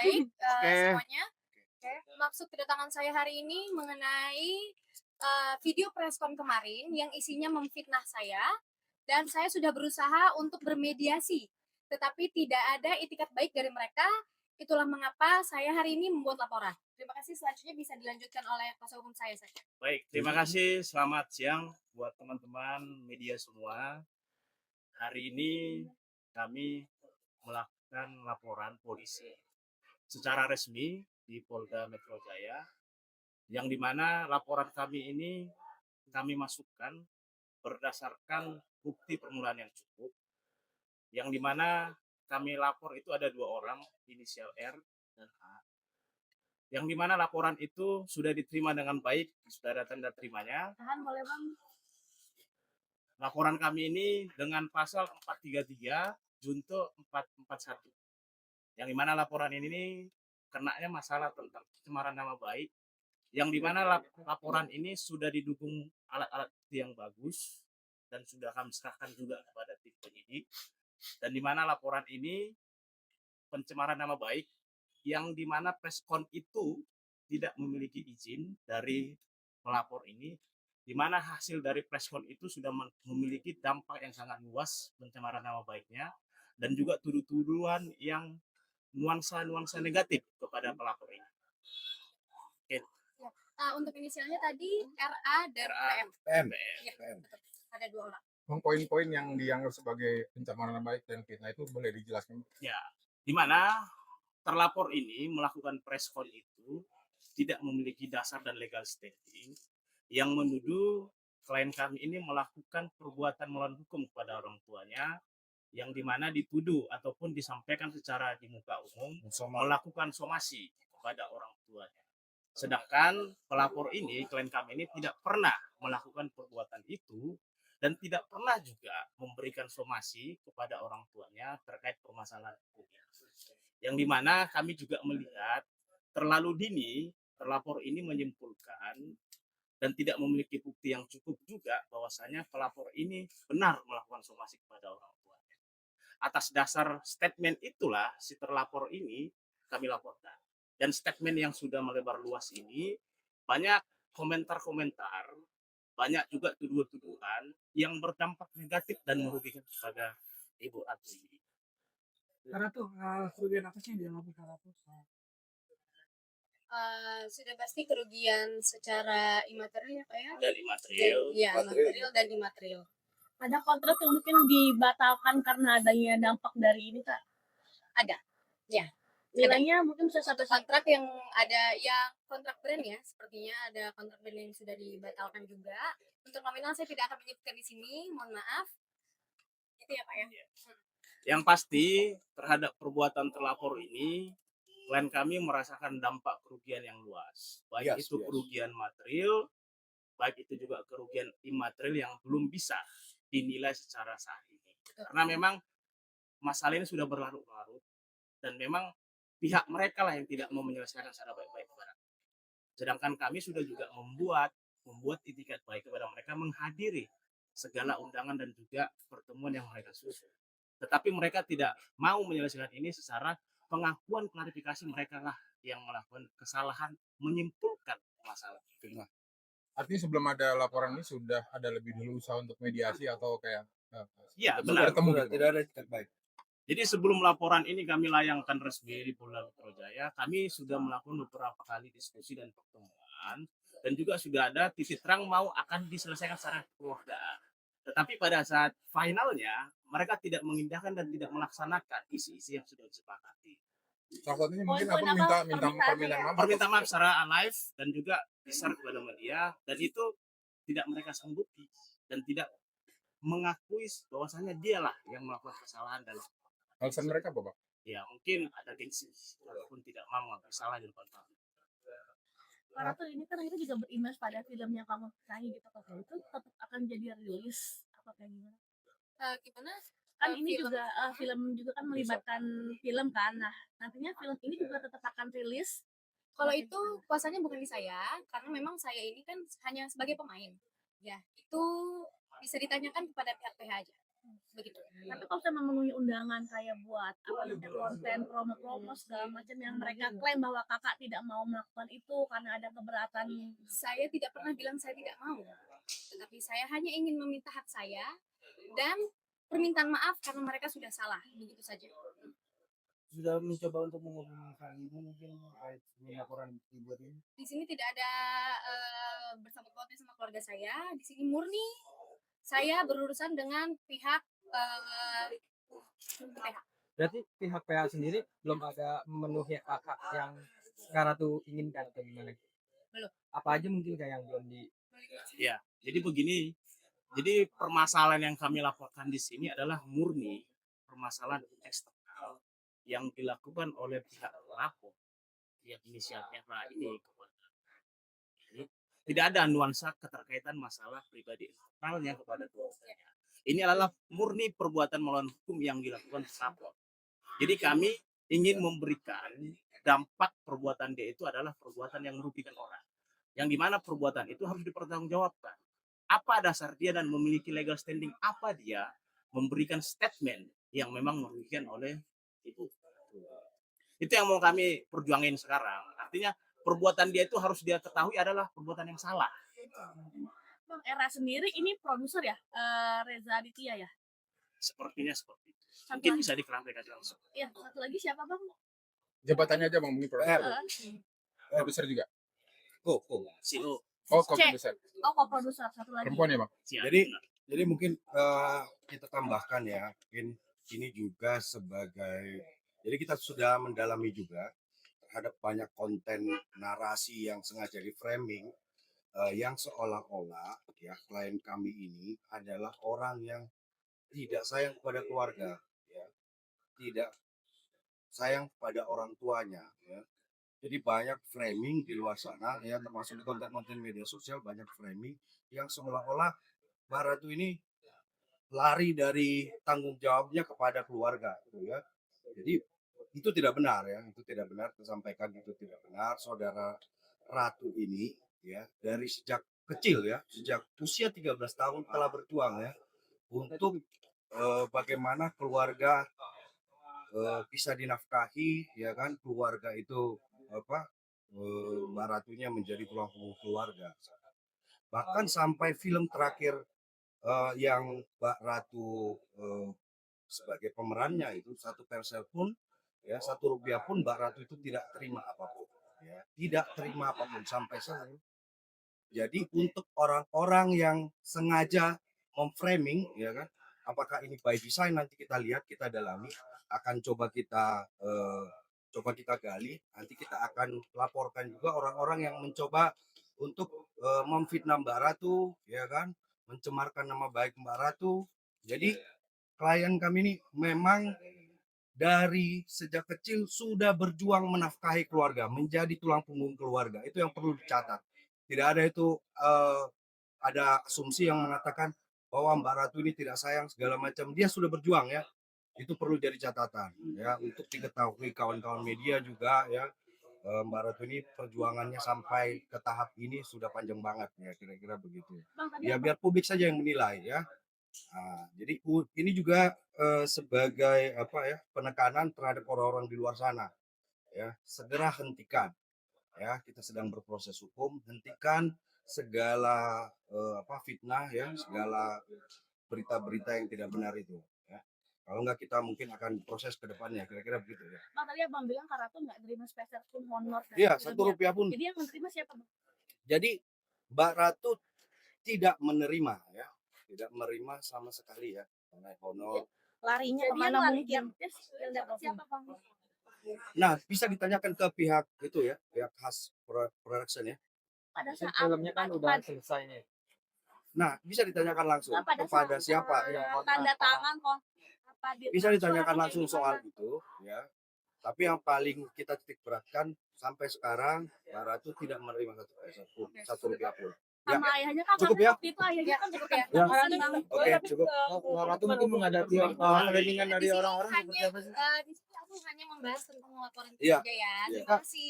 Baik, Oke. semuanya. Oke, maksud kedatangan saya hari ini mengenai, video preskon kemarin yang isinya memfitnah saya, dan saya sudah berusaha untuk bermediasi, tetapi tidak ada itikat baik dari mereka. Itulah mengapa saya hari ini membuat laporan. Terima kasih, selanjutnya bisa dilanjutkan oleh kuasa hukum saya saja. Baik, terima kasih. Selamat siang buat teman-teman media semua. Hari ini kami melakukan laporan polisi secara resmi di Polda Metro Jaya, yang dimana laporan kami ini kami masukkan berdasarkan bukti permulaan yang cukup, yang dimana kami lapor itu ada 2 orang, inisial R dan A, yang dimana laporan itu sudah diterima dengan baik, sudah ada tanda terimanya. Tahan boleh Bang? Laporan kami ini dengan pasal 433 junto 441, yang dimana laporan ini kenanya masalah tentang pencemaran nama baik, yang dimana laporan ini sudah didukung alat-alat bukti yang bagus dan sudah kami serahkan juga kepada tim penyidik, dan dimana laporan ini pencemaran nama baik yang dimana preskon itu tidak memiliki izin dari pelapor ini, di mana hasil dari preskon itu sudah memiliki dampak yang sangat luas pencemaran nama baiknya, dan juga tuduh-tuduhan yang nuansa-nuansa negatif kepada pelapor ini. Oke. Ya, untuk inisialnya tadi RA dan RA, PM. PM. Ya, betul. Ada 2 orang. Poin-poin yang dianggap sebagai pencemaran nama baik dan fitnah itu boleh dijelaskan? Ya, di mana terlapor ini melakukan preskon itu tidak memiliki dasar dan legal standing, yang menuduh klien kami ini melakukan perbuatan melawan hukum kepada orang tuanya, yang dimana dituduh ataupun disampaikan secara di muka umum melakukan somasi kepada orang tuanya. Sedangkan pelapor ini, klien kami ini tidak pernah melakukan perbuatan itu dan tidak pernah juga memberikan somasi kepada orang tuanya terkait permasalahan hukum. Yang dimana kami juga melihat terlalu dini terlapor ini menyimpulkan dan tidak memiliki bukti yang cukup juga bahwasanya pelapor ini benar melakukan somasi kepada orang tuanya. Atas dasar statement itulah si terlapor ini kami laporkan. Dan statement yang sudah melebar luas ini banyak komentar-komentar, banyak juga tuduhan-tuduhan yang berdampak negatif dan merugikan kepada Ibu Atri. Karena tuh kerugian apa sih yang dialami Kak Ratu? Sudah pasti kerugian secara imaterial ya Pak ya? Dan imaterial. Iya, material dan imaterial. Ada kontrak yang mungkin dibatalkan karena adanya dampak dari ini Kak? Ada, ya. Nilainya mungkin bisa sampai Kontrak yang ada yang kontrak brand ya, sepertinya ada kontrak brand yang sudah dibatalkan juga. Untuk nominal saya tidak akan menyebutkan di sini, mohon maaf. Itu ya Pak ya. Yang pasti terhadap perbuatan terlapor ini, klien kami merasakan dampak kerugian yang luas, baik itu kerugian material, baik itu juga kerugian imaterial yang belum bisa dinilai secara sah ini. Karena memang masalah ini sudah berlarut-larut dan memang pihak mereka lah yang tidak mau menyelesaikan secara baik-baik. Sedangkan kami sudah juga membuat itikat baik kepada mereka, menghadiri segala undangan dan juga pertemuan yang mereka susun. Tetapi mereka tidak mau menyelesaikan ini secara pengakuan klarifikasi mereka lah yang melakukan kesalahan menyimpulkan masalah. Artinya sebelum ada laporan ini sudah ada lebih dulu usaha untuk mediasi atau kayak Iya, benar. Tidak ada itikat baik. Jadi sebelum laporan ini kami layangkan resmi di Polda Metro Jaya, kami sudah melakukan beberapa kali diskusi dan pertemuan, dan juga sudah ada titik terang mau akan diselesaikan secara kekeluargaan. Tetapi pada saat finalnya, mereka tidak mengindahkan dan tidak melaksanakan isi-isi yang sudah disepakati. Salah satunya mungkin Poin-poin apa apa? permintaan maaf. Permintaan maaf secara live dan juga di-share kepada media, dan itu tidak mereka sanggupi dan tidak mengakui bahwasanya dialah yang melakukan kesalahan dalam. Alasan mereka apa, Pak? Ya mungkin ada gengsi walaupun tidak mau mengakui salah di depan publik. Karena tuh ini kan itu juga berimbas pada film yang kamu nyanyi gitu Kak. Itu tetap akan jadi rilis apa kayak gimana? Gimana? Kan ini juga film juga kan melibatkan film kan. Nah, nantinya film ini juga tetap akan rilis. Kalau itu kuasanya bukan di saya, karena memang saya ini kan hanya sebagai pemain. Ya, itu bisa ditanyakan kepada pihak PH aja. begitu. Tapi kalau saya memenuhi undangan kayak buat apa namanya konten promo-promo segala macam yang mereka klaim bahwa kakak tidak mau melakukan itu karena ada keberatan. Saya tidak pernah bilang saya tidak mau, tetapi saya hanya ingin meminta hak saya dan permintaan maaf karena mereka sudah salah, begitu saja. Sudah mencoba untuk menghubungi hal ini mungkin terkait dengan laporan ibu ini. Di sini tidak ada bersangkut pautnya sama keluarga saya. Di sini murni saya berurusan dengan pihak PH. Berarti pihak PH sendiri belum ada memenuhi hak yang Kak Ratu inginkan atau gimana? Belum. Apa aja mungkin kayak yang belum di Ya, jadi begini. Jadi permasalahan yang kami laporkan di sini adalah murni permasalahan eksternal yang dilakukan oleh pihak lapor, yang inisial RA ini. Jadi, tidak ada nuansa keterkaitan masalah pribadi internalnya kepada keluarga. Ini adalah murni perbuatan melawan hukum yang dilakukan lapor. Jadi kami ingin memberikan dampak perbuatan dia itu adalah perbuatan yang merugikan orang. Yang dimana perbuatan itu harus dipertanggungjawabkan. Apa dasar dia dan memiliki legal standing apa dia memberikan statement yang memang merugikan oleh itu. Itu yang mau kami perjuangin sekarang. Artinya perbuatan dia itu harus dia ketahui adalah perbuatan yang salah. Bang Era sendiri ini produser ya, Reza Aditya ya. Sepertinya seperti itu. Satu Mungkin lagi, bisa diklarifikasi langsung. ya satu lagi siapa bang? Jabatannya aja Bang, mungkin Eh, produser juga. CEO. Oh, Cek. produser. oh co-produser satu lagi. Perempuan ya Bang? Siap. Jadi mungkin kita tambahkan ya, mungkin ini juga sebagai, jadi kita sudah mendalami juga terhadap banyak konten narasi yang sengaja di framing yang seolah-olah ya klien kami ini adalah orang yang tidak sayang kepada keluarga, ya, tidak sayang kepada orang tuanya, ya. Jadi banyak framing di luar sana ya, termasuk di konten-konten media sosial banyak framing yang seolah-olah Mbak Ratu ini lari dari tanggung jawabnya kepada keluarga, gitu ya. Jadi itu tidak benar ya, itu tidak benar. Saya sampaikan itu tidak benar. Saudara Ratu ini ya dari sejak kecil ya, sejak usia 13 tahun telah berjuang ya untuk bagaimana keluarga bisa dinafkahi, ya kan, keluarga itu Mbak Ratunya menjadi tulang punggung keluarga. Bahkan sampai film terakhir yang Mbak Ratu sebagai pemerannya itu satu persel pun ya Rp1 pun Mbak Ratu itu tidak terima apapun, ya, tidak terima apapun sampai selesai. Jadi untuk orang-orang yang sengaja memframing, ya kan, apakah ini by design nanti kita lihat, kita dalami, akan coba kita gali, nanti kita akan laporkan juga orang-orang yang mencoba untuk memfitnah Mbak Ratu, ya kan, mencemarkan nama baik Mbak Ratu. Jadi klien kami ini memang dari sejak kecil sudah berjuang menafkahi keluarga, menjadi tulang punggung keluarga. Itu yang perlu dicatat. Tidak ada itu ada asumsi yang mengatakan bahwa Mbak Ratu ini tidak sayang segala macam. Dia sudah berjuang ya. Itu perlu jadi catatan ya untuk diketahui kawan-kawan media juga ya. Mbak Ratu ini perjuangannya sampai ke tahap ini sudah panjang banget ya, kira-kira begitu. Ya biar publik saja yang menilai ya. Nah, jadi ini juga sebagai penekanan terhadap orang-orang di luar sana ya, segera hentikan ya, kita sedang berproses hukum, hentikan segala fitnah ya, segala berita-berita yang tidak benar itu ya. Kalau enggak kita mungkin akan proses ke depannya, kira-kira begitu ya. Bang tadi abang bilang Kak Ratu nggak terima spesial pun honor. Iya, Rp1 pun. Jadi yang menerima siapa bang? Jadi Mbak Ratu tidak menerima ya, tidak menerima sama sekali ya, karena honor. Larinya kemana mungkin? Yang dapat siapa bang? Nah, bisa ditanyakan ke pihak itu ya, pihak khas production ya. Pada saat filmnya kan udah selesai nih. Nah, bisa ditanyakan langsung kepada siapa yang tanda tangan bisa ditanyakan langsung soal itu ya. Tapi yang paling kita titik beratkan sampai sekarang Mbak Ratu tidak menerima Rp1 pun. sama ayahnya kan Cukup ya? waktu itu ayahnya kan Cukup ya. Oke, cukup. Kak Ratu mungkin menghadapi framing dari orang-orang seperti apa sih? Di sini aku hanya membahas tentang laporan Iya. saja ya. Iya. Terima kasih.